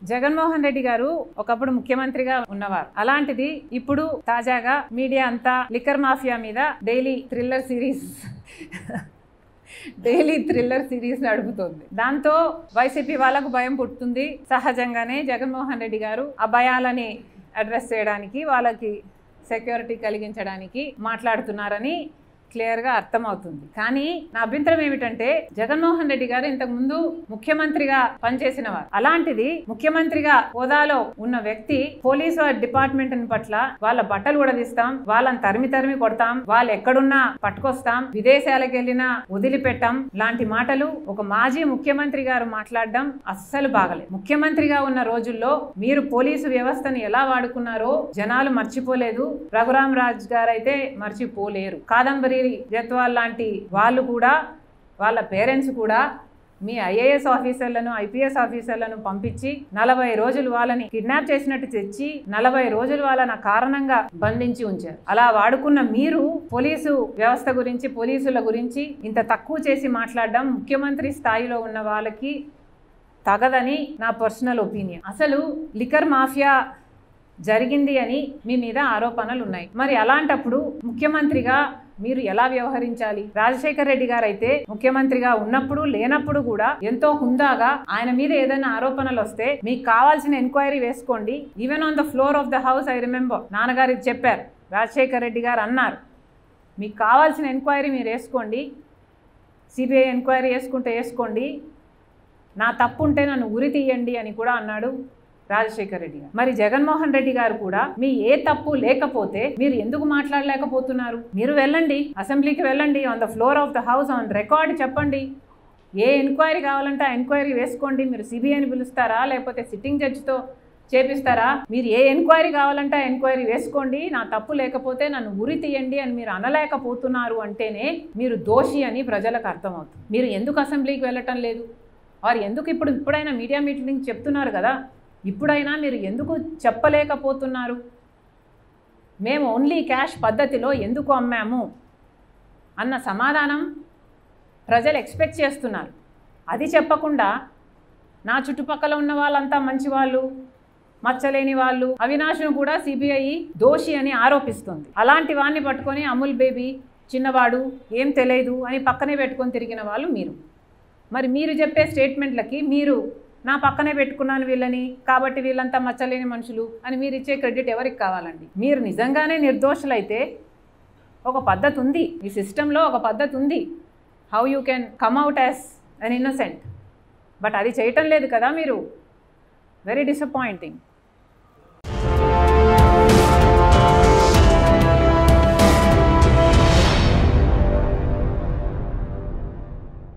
జగన్మోహన్ రెడ్డి గారు ఒకప్పుడు ముఖ్యమంత్రిగా ఉన్నవారు. అలాంటిది ఇప్పుడు తాజాగా మీడియా అంతా లిక్కర్ మాఫియా మీద డైలీ థ్రిల్లర్ సిరీస్ నడుపుతోంది. దాంతో వైసీపీ వాళ్ళకు భయం పుట్టుతుంది. సహజంగానే జగన్మోహన్ రెడ్డి గారు ఆ భయాలని అడ్రస్ చేయడానికి, వాళ్ళకి సెక్యూరిటీ కలిగించడానికి మాట్లాడుతున్నారని క్లియర్గా అర్థమవుతుంది. కానీ నా అభ్యంతరం ఏమిటంటే జగన్మోహన్ రెడ్డి గారు ఇంతకు ముందు ముఖ్యమంత్రిగా పనిచేసిన వారు. అలాంటిది ముఖ్యమంత్రిగా హోదాలో ఉన్న వ్యక్తి పోలీసు డిపార్ట్మెంట్ పట్ల వాళ్ళ బట్టలు ఉడదీస్తాం, వాళ్ళని తరిమి కొడతాం, వాళ్ళు ఎక్కడున్నా పట్టుకొస్తాం, విదేశాలకు వెళ్ళినా వదిలిపెట్టాం లాంటి మాటలు ఒక మాజీ ముఖ్యమంత్రి గారు మాట్లాడడం అస్సలు బాగలేదు. ముఖ్యమంత్రిగా ఉన్న రోజుల్లో మీరు పోలీసు వ్యవస్థను ఎలా వాడుకున్నారో జనాలు మర్చిపోలేదు. రఘురామ్ రాజ్ గారు అయితే మర్చిపోలేరు. కాదంబరి జత్వాల్ లాంటి వాళ్ళు కూడా, వాళ్ళ పేరెంట్స్ కూడా మీ ఐఏఎస్ ఆఫీసర్లను, ఐపీఎస్ ఆఫీసర్లను పంపించి 40 రోజులు వాళ్ళని కిడ్నాప్ చేసినట్టు తెచ్చి 40 రోజులు వాళ్ళని కారణంగా బంధించి ఉంచారు. అలా వాడుకున్న మీరు పోలీసు వ్యవస్థ గురించి, పోలీసుల గురించి ఇంత తక్కువ చేసి మాట్లాడడం ముఖ్యమంత్రి స్థాయిలో ఉన్న వాళ్ళకి తగదని నా పర్సనల్ ఒపీనియన్. అసలు లిక్కర్ మాఫియా జరిగింది అని మీ మీద ఆరోపణలు ఉన్నాయి. మరి అలాంటప్పుడు ముఖ్యమంత్రిగా మీరు ఎలా వ్యవహరించాలి? రాజశేఖర్ రెడ్డి గారు అయితే ముఖ్యమంత్రిగా ఉన్నప్పుడు లేనప్పుడు కూడా ఎంతో హుందాగా ఆయన మీద ఏదైనా ఆరోపణలు వస్తే మీకు కావాల్సిన ఎంక్వైరీ వేసుకోండి. Even on the floor of the house I remember నాన్నగారికి చెప్పారు, రాజశేఖర్ రెడ్డి గారు అన్నారు, మీకు కావాల్సిన ఎంక్వైరీ మీరు వేసుకోండి, సిబిఐ ఎంక్వైరీ వేసుకుంటే వేసుకోండి, నా తప్పు ఉంటే నన్ను ఉరి తీయండి అని కూడా అన్నాడు రాజశేఖర్ రెడ్డి గారు. మరి జగన్మోహన్ రెడ్డి గారు కూడా మీ ఏ తప్పు లేకపోతే మీరు ఎందుకు మాట్లాడలేకపోతున్నారు? మీరు వెళ్ళండి, అసెంబ్లీకి వెళ్ళండి, on the floor of the house on record చెప్పండి, ఏ ఎంక్వైరీ కావాలంటే ఆ ఎంక్వైరీ వేసుకోండి. మీరు సిబిఐని పిలుస్తారా, లేకపోతే సిట్టింగ్ జడ్జితో చేపిస్తారా? మీరు ఏ ఎంక్వైరీ కావాలంటే ఆ ఎంక్వైరీ వేసుకోండి, నా తప్పు లేకపోతే నన్ను ఉరి తీయండి అని మీరు అనలేకపోతున్నారు అంటేనే మీరు దోషి అని ప్రజలకు అర్థమవుతుంది. మీరు ఎందుకు అసెంబ్లీకి వెళ్ళటం లేదు? వారు ఎందుకు ఇప్పుడైనా మీడియా మీటింగ్ చెప్తున్నారు కదా, ఇప్పుడైనా మీరు ఎందుకు చెప్పలేకపోతున్నారు? మేము ఓన్లీ క్యాష్ పద్ధతిలో ఎందుకు అమ్మాము అన్న సమాధానం ప్రజలు ఎక్స్పెక్ట్ చేస్తున్నారు. అది చెప్పకుండా నా చుట్టుపక్కల ఉన్న వాళ్ళంతా మంచివాళ్ళు, మచ్చలేని వాళ్ళు, అవినాష్ను కూడా సిబిఐ దోషి అని ఆరోపిస్తుంది. అలాంటి వాడిని పట్టుకొని అమూల్ బేబీ చిన్నవాడు ఏం తెలియదు అని పక్కనే పెట్టుకొని తిరిగిన వాళ్ళు మీరు. మరి మీరు చెప్పే స్టేట్మెంట్లకి మీరు నా పక్కనే పెట్టుకున్నాను వీళ్ళని కాబట్టి వీళ్ళంతా మచ్చలేని మనుషులు అని మీరు ఇచ్చే క్రెడిట్ ఎవరికి కావాలండి? మీరు నిజంగానే నిర్దోషులైతే ఒక పద్ధతి ఉంది, ఈ సిస్టంలో ఒక పద్ధతి ఉంది, how you can come out as an innocent. But అది చేయటం లేదు కదా మీరు. Very disappointing.